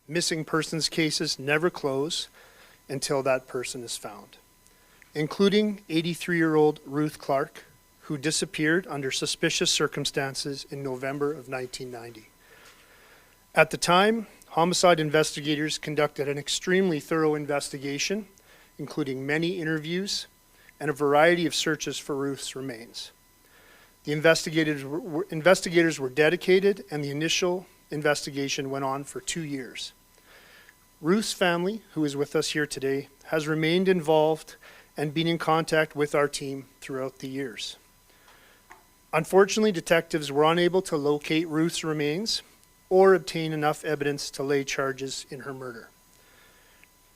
Missing persons cases never close until that person is found, including 83-year-old Ruth Clarke, who disappeared under suspicious circumstances in November of 1990. At the time, homicide investigators conducted an extremely thorough investigation, including many interviews and a variety of searches for Ruth's remains. The investigators were dedicated, and the initial investigation went on for 2 years. Ruth's family, who is with us here today, has remained involved and been in contact with our team throughout the years. Unfortunately, detectives were unable to locate Ruth's remains or obtain enough evidence to lay charges in her murder.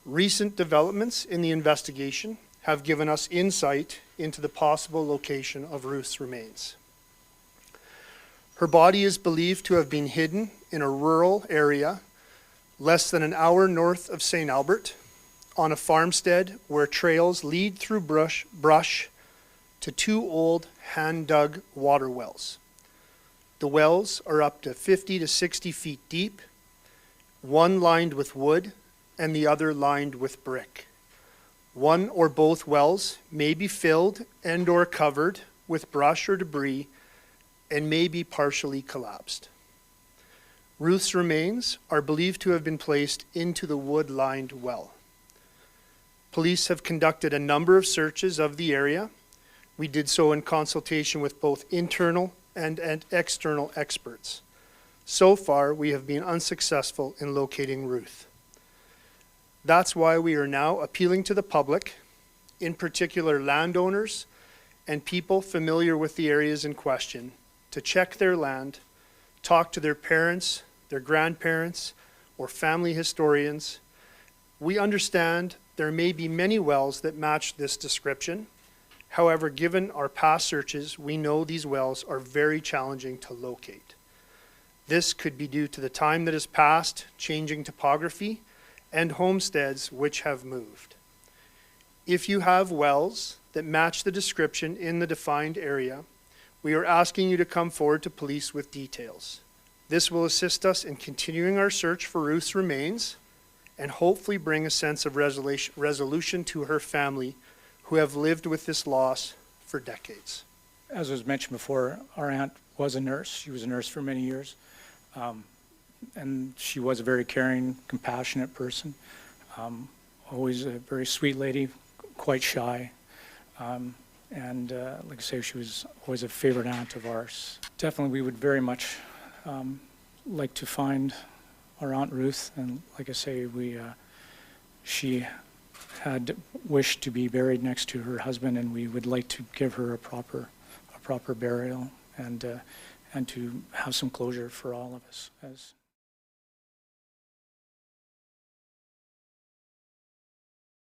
Recent developments in the investigation have given us insight into the possible location of Ruth's remains. Her body is believed to have been hidden in a rural area less than an hour north of St. Albert, on a farmstead where trails lead through brush to 2 old hand-dug water wells. The wells are up to 50 to 60 feet deep, one lined with wood and the other lined with brick. One or both wells may be filled and or covered with brush or debris and may be partially collapsed. Ruth's remains are believed to have been placed into the wood-lined well. Police have conducted a number of searches of the area. We did so in consultation with both internal and external experts. So far, we have been unsuccessful in locating Ruth. That's why we are now appealing to the public, in particular landowners and people familiar with the areas in question, to check their land, talk to their parents, their grandparents, or family historians. We understand there may be many wells that match this description. However, given our past searches, we know these wells are very challenging to locate. This could be due to the time that has passed, changing topography, and homesteads which have moved. If you have wells that match the description in the defined area, we are asking you to come forward to police with details. This will assist us in continuing our search for Ruth's remains and hopefully bring a sense of resolution to her family, who have lived with this loss for decades. As was mentioned before, our aunt was a nurse. She was a nurse for many years. And she was a very caring, compassionate person. Always a very sweet lady, quite shy. And like I say, she was always a favorite aunt of ours. Definitely, we would very much like to find our Aunt Ruth. And like I say, she had wished to be buried next to her husband, and we would like to give her a proper burial and to have some closure for all of us as